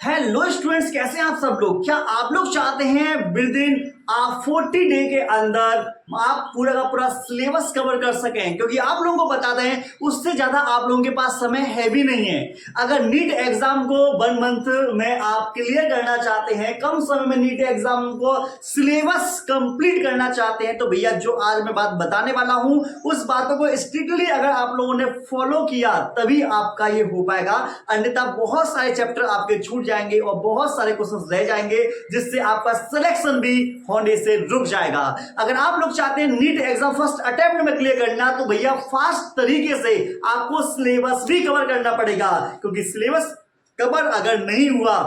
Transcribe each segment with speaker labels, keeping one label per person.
Speaker 1: Hello students, कैसे हैं आप सब लोग। क्या आप लोग चाहते हैं विद इन 40 डे के अंदर आप पूरा का पूरा सिलेबस कवर कर सकें? क्योंकि आप लोगों को बताते हैं उससे ज्यादा आप लोगों के पास समय है भी नहीं है। अगर नीट एग्जाम को 1 मंथ में आप क्लियर करना चाहते हैं, कम समय में नीट एग्जाम को सिलेबस कंप्लीट करना चाहते हैं, तो भैया जो आज मैं बात बताने वाला हूं उस बातों को स्ट्रिक्टली अगर आप लोगों ने फॉलो किया तभी आपका ये हो पाएगा। अन्यथा बहुत सारे चैप्टर आपके छूट जाएंगे और बहुत सारे क्वेश्चन रह जाएंगे, जिससे आपका सिलेक्शन भी होने से रुक जाएगा। अगर आप लोग चाहते हैं नीट एग्जाम फर्स्ट अटेम्प्ट में क्लियर करना, तो भैया फास्ट तरीके से आपको सिलेबस भी कवर करना पड़ेगा, क्योंकि सिलेबस कवर अगर नहीं हुआ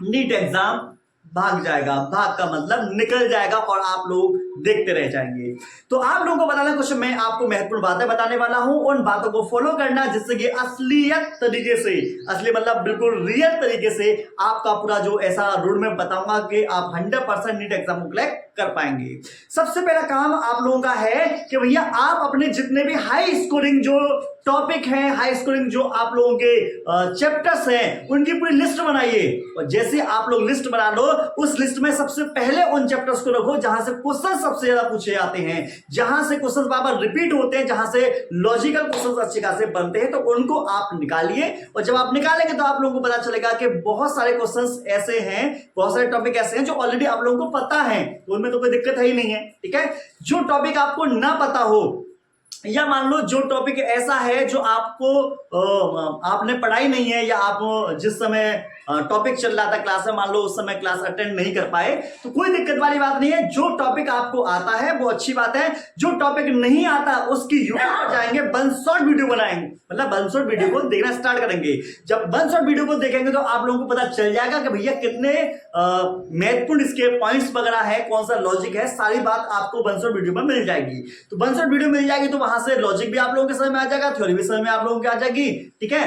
Speaker 1: नीट एग्जाम भाग जाएगा। भाग का मतलब निकल जाएगा और आप लोग देखते रह जाएंगे। तो आप लोगों को बताना कुछ मैं आपको महत्वपूर्ण बातें बताने वाला हूं, उन बातों को फॉलो करना जिससे कि असलियत तरीके से, असली मतलब बिल्कुल रियल तरीके से आपका पूरा जो ऐसा रोड मैप बताऊंगा कि आप 100% नीट एग्जाम को क्लियर कर पाएंगे। सबसे पहला काम आप लोगों का है कि भैया आप अपने जितने भी हाई स्कोरिंग जो टॉपिक हैं, हाई स्कोरिंग जो आप लोगों के चैप्टर्स हैं, उनकी पूरी लिस्ट बनाइए। और जैसे आप लोग लिस्ट बना लो, उस लिस्ट में सबसे पहले उन चैप्टर्स को रखो जहां से क्वेश्चन सबसे ज्यादा पूछे जाते हैं, जहां से क्वेश्चन बार बार रिपीट होते हैं, जहां से लॉजिकल क्वेश्चन अच्छे खासे बनते हैं, तो उनको आप निकालिए। और जब आप निकालेंगे तो आप लोगों को पता चलेगा कि बहुत सारे क्वेश्चंस ऐसे हैं, बहुत सारे टॉपिक ऐसे हैं जो ऑलरेडी आप लोगों को पता है, तो उनमें तो कोई दिक्कत है ही नहीं है। ठीक है, जो टॉपिक आपको ना पता हो, या मान लो जो टॉपिक ऐसा है जो आपको आपने पढ़ाई नहीं है, या आप जिस समय टॉपिक चल रहा था क्लास में, मान लो उस समय क्लास अटेंड नहीं कर पाए, तो कोई दिक्कत वाली बात नहीं है। जो टॉपिक आपको आता है वो अच्छी बात है, जो टॉपिक नहीं आता उसकी यूट्यूब पर जाएंगे, वन शॉट वीडियो बनाएंगे, मतलब वन शॉट वीडियो को देखना स्टार्ट करेंगे। जब वन शॉट वीडियो को देखेंगे तो आप लोगों को पता चल जाएगा कि भैया कितने महत्वपूर्ण इसके पॉइंट्स वगैरह है, कौन सा लॉजिक है, सारी बात आपको वन शॉट वीडियो में मिल जाएगी। तो वन शॉट वीडियो मिल जाएगी तो वहां से लॉजिक भी आप लोगों के समझ में आ जाएगा, थ्योरी भी समझ में आप लोगों को आ जाएगी। ठीक है,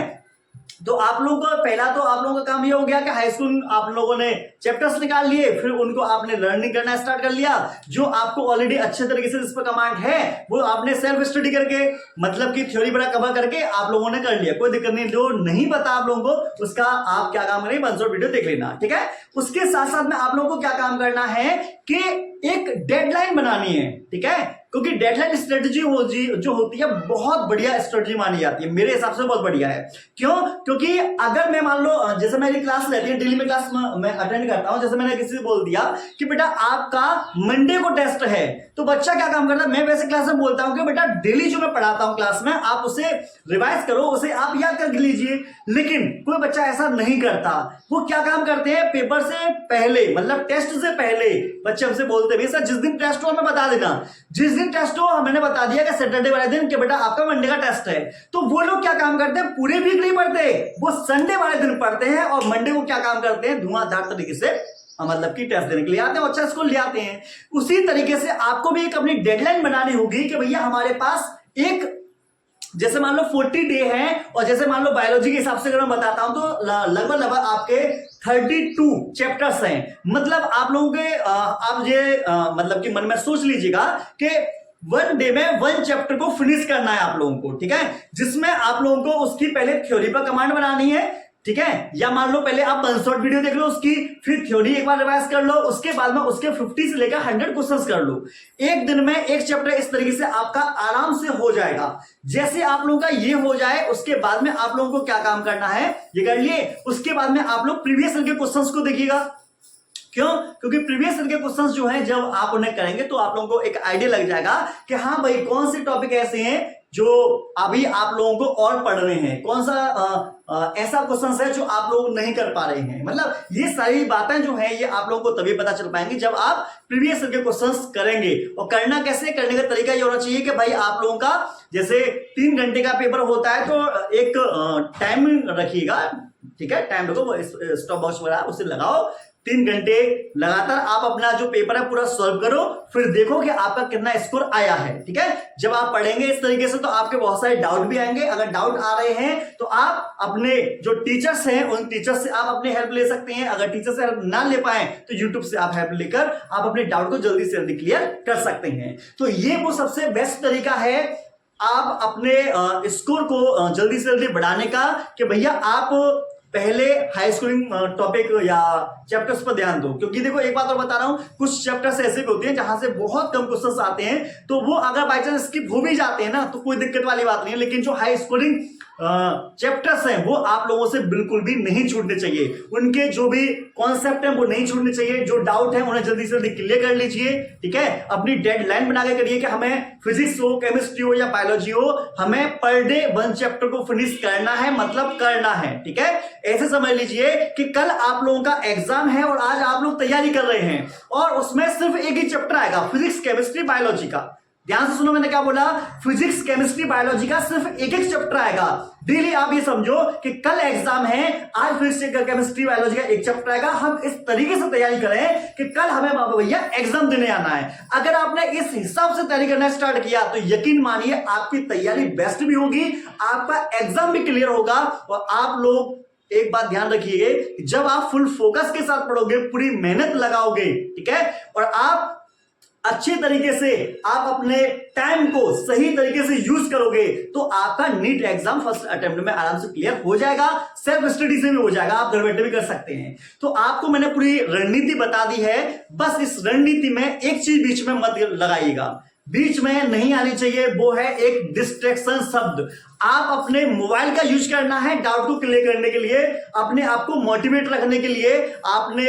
Speaker 1: तो आप लोगों को पहला तो आप लोगों का काम ये हो गया कि हाई स्कूल आप लोगों ने चैप्टर्स निकाल लिए, फिर उनको आपने लर्निंग करना स्टार्ट कर लिया। जो आपको ऑलरेडी अच्छे तरीके से इस पर कमांड है वो आपने सेल्फ स्टडी करके, मतलब कि थ्योरी बड़ा कवर करके आप लोगों ने कर लिया, कोई दिक्कत नहीं। जो नहीं पता आप लोगों को उसका आप क्या काम करें, वन शॉट वीडियो देख लेना। ठीक है, उसके साथ साथ में आप लोगों को क्या काम करना है कि एक डेडलाइन बनानी है। ठीक है, क्योंकि डेडलाइन स्ट्रेटजी जो होती है बहुत बढ़िया स्ट्रेटजी मानी जाती है, मेरे हिसाब से बहुत बढ़िया है। क्यों? क्योंकि अगर मैं मान लो, जैसे मेरी क्लास रहती है डेली में, क्लास मैं अटेंड करता हूं, जैसे मैंने किसी से बोल दिया कि बेटा आपका मंडे को टेस्ट है, तो बच्चा क्या काम करता है, मैं वैसे क्लास में बोलता हूं कि बेटा डेली जो मैं पढ़ाता हूं क्लास में, आप उसे रिवाइज करो, उसे आप याद कर लीजिए। लेकिन कोई बच्चा ऐसा नहीं करता, वो क्या काम करते हैं, पेपर से पहले, मतलब टेस्ट से पहले बच्चे हमसे बोलते हैं सर जिस दिन टेस्ट हो हमें बता देना। जिस दिन टेस्ट हो मैंने बता दिया कि सैटरडे वाले दिन कि बेटा आपका मंडे का टेस्ट है, तो वो लोग क्या काम करते हैं, पूरे वीक नहीं पढ़ते, वो संडे वाले दिन पढ़ते हैं और मंडे को क्या काम करते हैं, धुआंधार तरीके से मतलब कि टेस्ट देने के लिए आते हैं, अच्छा स्कूल ले आते हैं। उसी तरीके से आपको भी एक अपनी डेडलाइन बनानी होगी कि भैया हमारे पास एक, जैसे मान लो 40 डे है, और जैसे मान लो बायोलॉजी के हिसाब से अगर मैं बताता हूं तो लगभग आपके 32 चैप्टर्स हैं। मतलब आप लोगों के आप ये मतलब कि मन में सोच लीजिएगा कि 1 डे में 1 चैप्टर को फिनिश करना है आप लोगों को। ठीक है, जिसमें आप लोगों को उसकी पहले थ्योरी पर कमांड बनानी है। ठीक है, या मान लो पहले आप वन शॉट वीडियो देख लो उसकी, फिर थ्योरी एक बार रिवाइज कर लो, उसके बाद में उसके 50 से लेकर 100 क्वेश्चंस कर लो। एक दिन में एक चैप्टर इस तरीके से आपका आराम से हो जाएगा। जैसे आप लोगों का ये हो जाए, उसके बाद में आप लोगों को क्या काम करना है, ये कर लिए। उसके बाद में आप लोग प्रीवियस ईयर के क्वेश्चंस को देखिएगा। क्यों? क्योंकि प्रीवियस ईयर के क्वेश्चंस जो हैं जब आप उन्हें करेंगे तो आप लोगों को एक आइडिया लग जाएगा कि हाँ भाई कौन से टॉपिक ऐसे हैं जो अभी आप लोगों को और पढ़ रहे हैं, कौन सा ऐसा क्वेश्चन है जो आप लोग नहीं कर पा रहे हैं। मतलब ये सारी बातें जो हैं ये आप लोगों को तभी पता चल पाएंगी जब आप प्रीवियस ईयर के क्वेश्चंस करेंगे। और करना कैसे, करने का तरीका ये होना चाहिए कि भाई आप लोगों का जैसे 3 घंटे का पेपर होता है तो एक टाइम रखिएगा। ठीक है, टाइम रखो, स्टॉप बॉक्स वगैरह उसे लगाओ, 3 घंटे लगातार आप अपना जो पेपर है पूरा सॉल्व करो, फिर देखो कि आपका कितना स्कोर आया है। ठीक है, जब आप पढ़ेंगे इस तरीके से तो आपके बहुत सारे डाउट भी आएंगे। अगर डाउट आ रहे हैं तो आप अपने जो टीचर्स हैं उन टीचर्स से आप अपनी हेल्प ले सकते हैं। अगर टीचर से हेल्प ना ले पाए तो यूट्यूब से आप हेल्प लेकर आप अपने डाउट को जल्दी से जल्दी क्लियर कर सकते हैं। तो ये वो सबसे बेस्ट तरीका है आप अपने स्कोर को जल्दी से जल्दी बढ़ाने का, कि भैया आप पहले हाई स्कूलिंग टॉपिक या चैप्टर्स पर ध्यान दो, क्योंकि देखो एक बात और बता रहा हूं, कुछ चैप्टर्स ऐसे भी होते हैं जहां से बहुत कम क्वेश्चंस आते हैं, तो वो अगर बाई चांस स्किप हो भी जाते हैं ना तो कोई दिक्कत वाली बात नहीं है। लेकिन जो हाई स्कूलिंग चैप्टर्स हैं वो आप लोगों से बिल्कुल भी नहीं छूटने चाहिए, उनके जो भी कॉन्सेप्ट हैं वो नहीं छूटने चाहिए, जो डाउट है उन्हें जल्दी से जल्दी क्लियर कर लीजिए, ठीक है। अपनी डेडलाइन बना के करिए कि हमें फिजिक्स हो, केमिस्ट्री हो या बायोलॉजी हो, हमें पर डे 1 चैप्टर को फिनिश करना है, मतलब करना है, ठीक है। ऐसे समझ लीजिए कि कल आप लोगों का एग्जाम है और आज आप लोग तैयारी कर रहे हैं और उसमें सिर्फ एक ही चैप्टर आएगा, फिजिक्स केमिस्ट्री बायोलॉजी का। ध्यान से सुनो, मैंने क्या बोला, फिजिक्स केमिस्ट्री बायोलॉजी का सिर्फ एक एक चैप्टर आएगा डेली। आप ये समझो कि कल एग्जाम है, आज फिजिक्स केमिस्ट्री बायोलॉजी का एक चैप्टर आएगा। हम इस तरीके से तैयारी करें कि कल हमें बाबा भैया एग्जाम देने आना है। अगर आपने इस हिसाब से तैयारी करना स्टार्ट किया तो यकीन मानिए आपकी तैयारी बेस्ट भी होगी, आपका एग्जाम भी क्लियर होगा। और आप लोग एक बात ध्यान रखिए, जब आप फुल फोकस के साथ पढ़ोगे, पूरी मेहनत लगाओगे, ठीक है, और आप अच्छे तरीके से आप अपने टाइम को सही तरीके से यूज करोगे तो आपका नीट एग्जाम फर्स्ट अटेम्प्ट में आराम से क्लियर हो जाएगा, सेल्फ स्टडी से भी हो जाएगा, आप घर बैठे भी कर सकते हैं। तो आपको मैंने पूरी रणनीति बता दी है, बस इस रणनीति में एक चीज बीच में मत लगाइएगा, बीच में नहीं आनी चाहिए, वो है एक डिस्ट्रैक्शन शब्द। आप अपने मोबाइल का यूज करना है डाउट को क्लियर करने के लिए, अपने आप को मोटिवेट रखने के लिए, आपने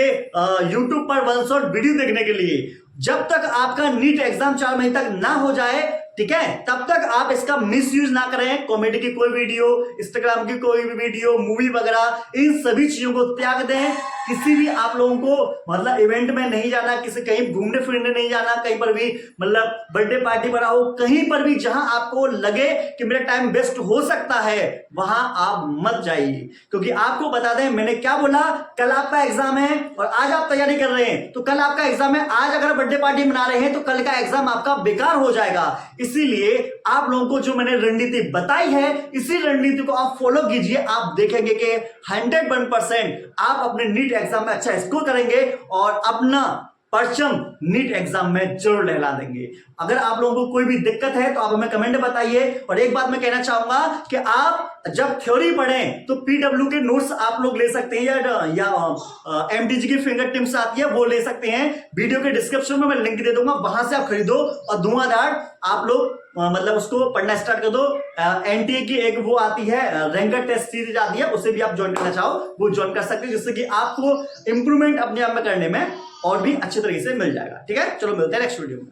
Speaker 1: यूट्यूब पर 1 शॉट वीडियो देखने के लिए। जब तक आपका नीट एग्जाम 4 महीने तक ना हो जाए, ठीक है, तब तक आप इसका मिस यूज ना करें। कॉमेडी की कोई वीडियो, इंस्टाग्राम की कोई भी वीडियो, मूवी वगैरह, इन सभी चीजों को त्याग दें। किसी भी आप लोगों को मतलब इवेंट में नहीं जाना, किसी कहीं घूमने फिरने नहीं जाना, कहीं पर भी मतलब बर्थडे पार्टी पर आओ, कहीं पर भी जहां आपको लगे कि मेरा टाइम वेस्ट हो सकता है वहां आप मत जाइए। क्योंकि आपको बता दें, मैंने क्या बोला, कल आपका एग्जाम है और आज आप तैयारी कर रहे हैं, तो कल आपका एग्जाम है, आज अगर बर्थडे पार्टी मना रहे हैं तो कल का एग्जाम आपका बेकार हो जाएगा। इसीलिए आप लोगों को जो मैंने रणनीति बताई है, इसी रणनीति को आप फॉलो कीजिए, आप देखेंगे कि 101% आप अपने नीट एग्जाम में अच्छा स्कोर करेंगे और अपना परचम नीट एग्जाम में जरूर लहरा देंगे। अगर आप लोगों को कोई भी दिक्कत है तो आप हमें कमेंट में बताइए। और एक बात मैं कहना चाहूंगा कि आप जब थ्योरी पढ़ें तो पीडब्ल्यू के नोट्स आप लोग ले सकते हैं या एमटीजी की फिंगर टिप्स आती है वो ले सकते हैं। वीडियो के डिस्क्रिप्शन में मैं लिंक दे दूंगा, वहां से आप खरीदो और धुआंधार आप लोग मतलब उसको पढ़ना स्टार्ट कर दो। एनटीए की एक वो आती है, रैंकर टेस्ट सीरीज आती है, उसे भी आप ज्वाइन करना चाहो वो ज्वाइन कर सकते हैं, जिससे कि आपको इंप्रूवमेंट अपने आप में करने में और भी अच्छे तरीके से मिल जाएगा। ठीक है, चलो मिलते हैं नेक्स्ट वीडियो में।